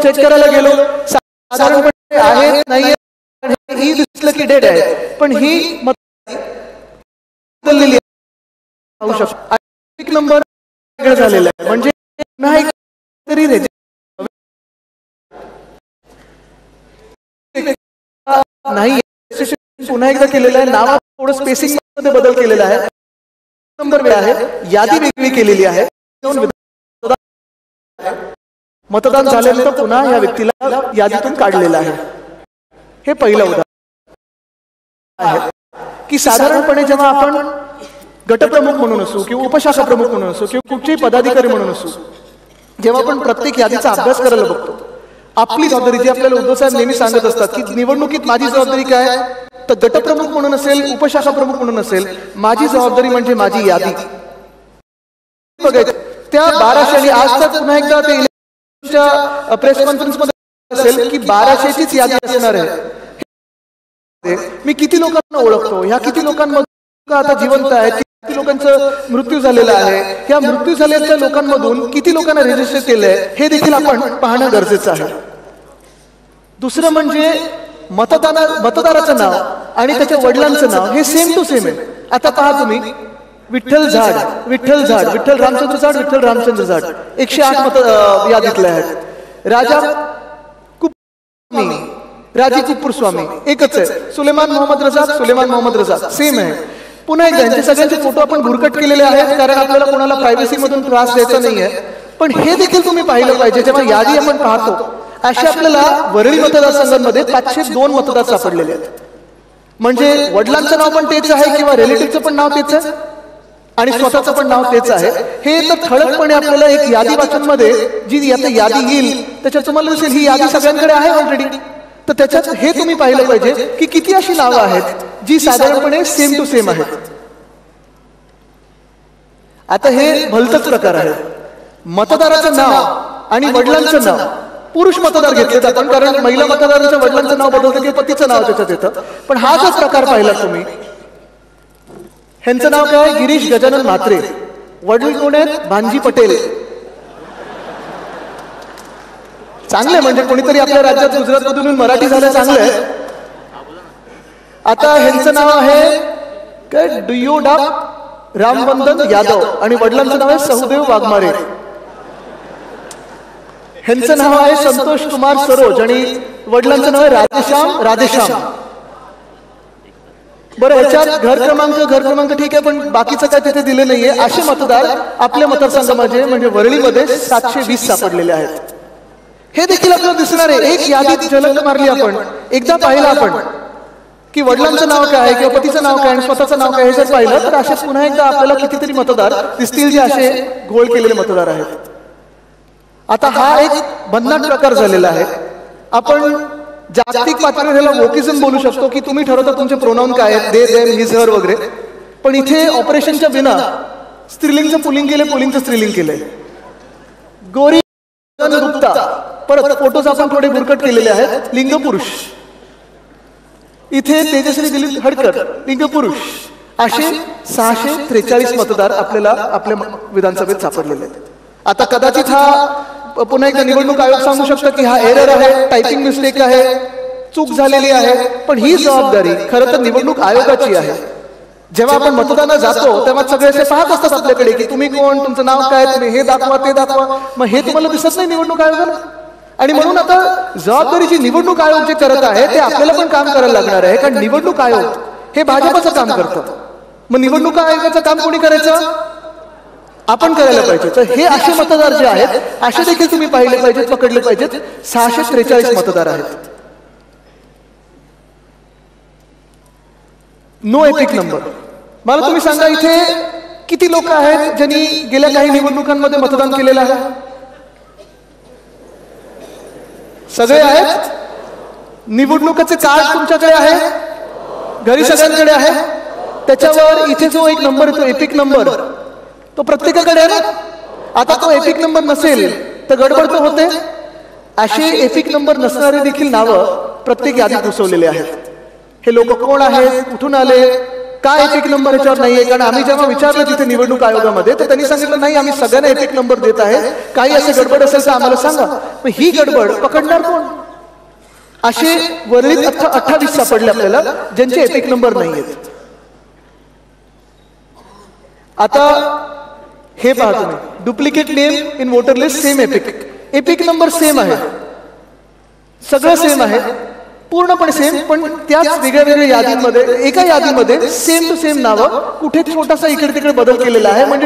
Check करायला गेलो, साधारणपणे आहेत नाही ही दिसलं की डेड आहे, पण ही बदललेली होऊ शकतो. एक नंबर झालेला आहे म्हणजे तरी नाही पुन्हा एकदा केलेलं आहे. नावात थोडं स्पेसिंग मध्ये बदल केलेला आहे. नंबर वेळ आहे, यादी वेगळी केलेली आहे. मतदान झाल्यानंतर पुन्हा या व्यक्तीला यादीतून काढलेलं आहे. हे पहिलं उदाहरण आहे की साधारणपणे जेव्हा आपण गटप्रमुख म्हणून असू किंवा उपशाखा प्रमुख म्हणून असू किंवा कुठचेही पदाधिकारी म्हणून असू, जेव्हा आपण प्रत्येक यादीचा अभ्यास करायला बघतो, आपली जबाबदारी जी आपल्याला उद्धव साहेब नेहमी सांगत असतात की निवडणुकीत माझी जबाबदारी काय, तर गटप्रमुख म्हणून असेल, उपशाखा प्रमुख म्हणून असेल, माझी जबाबदारी म्हणजे माझी यादी बघायची. त्या 1200 आणि आज तर पुन्हा एकदा ते प्रेस कॉन्फरन्स मध्ये असेल की 1200चीच यादी असणार आहे. मी किती लोकांना ओळखतो, ह्या किती लोकांमधून आता जिवंत आहेत, किती लोकांचा मृत्यू झालेला आहे, या मृत्यू झालेल्या लोकांमधून किती लोकांना रजिस्टर केलंय हे देखील आपण पाहणं गरजेचं आहे. दुसरं म्हणजे मतदाराचं नाव आणि त्याच्या वडिलांचं नाव हे सेम टू सेम आहे. आता पहा तुम्ही, विठ्ठल झाड, विठ्ठल रामचंद्र झाड, विठ्ठल रामचंद्र झाड 108 यादीतले आहेत. राजा कुप्पुस्वामी, राजी कुप्पुस्वामी एकच आहे. सुलेमान मोहम्मद रजा सेम आहे. पुन्हा एकदा यांचे सगळ्यांचे फोटो आपण भुरकट केलेले आहेत कारण आपल्याला कोणाला प्रायव्हसी मधून त्रास द्यायचा नाहीये. पण हे देखील तुम्ही पाहिलं पाहिजे, जेव्हा यादी आपण पाहतो अशा आपल्याला वरळी मतदारसंघांमध्ये 502 मतदार सापडलेले आहेत. म्हणजे वडिलांचं नाव पण तेच आहे किंवा रिलेटिव्हचं पण नाव तेच आहे आणि स्वतःचं पण नाव तेच आहे. हे तर ठळकपणे आपल्याला एक यादी वाचन मध्ये जी आता यादी येईल त्याच्यात तुम्हाला दिसेल ही यादी सगळ्यांकडे आहे ऑलरेडी. तर त्याच्यात हे तुम्ही पाहिलं पाहिजे की किती अशी नावं आहेत जी साधारणपणे सेम टू सेम आहेत. आता हे भलतच प्रकार आहे. मतदाराचं नाव आणि वडिलांचं नाव, पुरुष मतदार घेतलेत आपण कारण महिला मतदारांच्या वडिलांचं नाव बदलतं किंवा पतीचं नाव त्याच्यात येतं. पण हा जो प्रकार पाहिला तुम्ही, ह्यांचं नाव काय, गिरीश गजानन म्हात्रे, वडील कोण आहेत, भांजी पटेल. चांगले म्हणजे कोणीतरी आपल्या राज्यात गुजरात मधून मराठी झालं, चांगलं. आता ह्यांचं नाव आहे काय, डुयोडाप रामबंधन यादव आणि वडिलांचं नाव आहे सहदेव वाघमारे. ह्यांचं नाव आहे संतोष कुमार सरोज आणि वडिलांचं नाव आहे राधेश्याम. बरं, ह्याच्यात घर क्रमांक ठीक आहे, पण बाकीचं काय तिथे दिले नाहीये. असे मतदार आपल्या मतदारसंघामध्ये म्हणजे वरळीमध्ये 720 सापडलेले आहेत. हे देखील आपल्याला दिसणार आहे. एक यादीत झलक मारली आपण, एकदा पाहिलं आपण की वडिलांचं नाव काय किंवा पतीचं नाव काय आणि स्वतःचं नाव काय हे जर पाहिलं तर असे पुन्हा एकदा आपल्याला कितीतरी मतदार दिसतील जे असे घोळ केलेले मतदार आहेत. आता हा एक भन्नाट प्रकार झालेला आहे. आपण जागतिक पातळीवर ह्याला वोकिझम बोलू शकतो की तुम्ही ठरवता तुमचे प्रोनाउन काय आहेत, दे, देम, हिज, हर वगैरे. पण इथे ऑपरेशनच्या बिना स्त्रीलिंगचं पुलिंग केलंय, पुलिंगचं स्त्रीलिंग केलंय. गोरी गुप्ता, परत फोटोज आपण थोडे भुरकट केलेले आहेत, लिंग पुरुष. इथे तेजश्री दिलीप हडकर, लिंग पुरुष. असे 643 मतदार आपल्याला आपल्या विधानसभेत सापडलेले आहेत. आता कदाचित हा पुन्हा एकदा निवडणूक आयोग सांगू शकतो की हा एरर आहे, टायपिंग मिस्टेक आहे, चूक झालेली आहे. पण ही जबाबदारी खरं तर निवडणूक आयोगाची आहे. जेव्हा आपण मतदानाला जातो तेव्हा सगळे असे पाहत असतात आपल्याकडे की तुम्ही कोण, तुमचं नाव काय, तुम्ही हे दाखवा ते दाखवा. मग हे तुम्हाला दिसत नाही निवडणूक आयोगाला. आणि म्हणून आता जबाबदारी जी निवडणूक आयोग जे करत आहे ते आपल्याला पण काम करायला लागणार आहे, कारण निवडणूक आयोग हे भाजपचं काम करतं. मग निवडणूक आयोगाचं काम कोणी करायचं, आपण करायला पाहिजे. तर हे असे मतदार जे आहेत असे देखील तुम्ही पाहिले पाहिजेत, पकडले पाहिजेत. 643 मतदार आहेत. No EPIC number. मला तुम्ही सांगा इथे किती लोक आहेत ज्यांनी गेल्या काही निवडणुकांमध्ये मतदान केलेलं आहे? सगळे आहेत. निवडणुकीचे कार्ड तुमच्याकडे आहे, घरी सगळ्यांकडे आहे. त्याच्यावर इथे जो एक नंबर येतो एपिक नंबर, तो प्रत्येकाकडे आहे ना. आता तो एपिक नंबर नसेल तर गडबड तर होते. असे एपिक नंबर नसणारे देखील नावं प्रत्येक यादीत घुसवलेले आहेत. हे लोक कोण आहेत, कुठून आले, काय एपिक नंबर याच्यावर नाहीये? कारण आम्ही जेव्हा विचारलं तिथे निवडणूक आयोगामध्ये तर त्यांनी सांगितलं नाही, आम्ही सगळ्यांना एपिक नंबर देत आहे, काही असे गडबड असेल तर आम्हाला सांगा. मग ही गडबड पकडणार कोण? असे वरील 28 सापडले आपल्याला ज्यांचे एपिक नंबर नाहीयेत. आता हे पहा तुम्ही, duplicate name in voter list same epic, epic number same आहे, सगळं सेम आहे, पूर्णपणे सेम, पण त्याच वेगळ्या वेगळ्या यादीमध्ये, एका यादीमध्ये सेम टू सेम नावं, कुठे छोटासा इकडे तिकडे बदल केलेला आहे. म्हणजे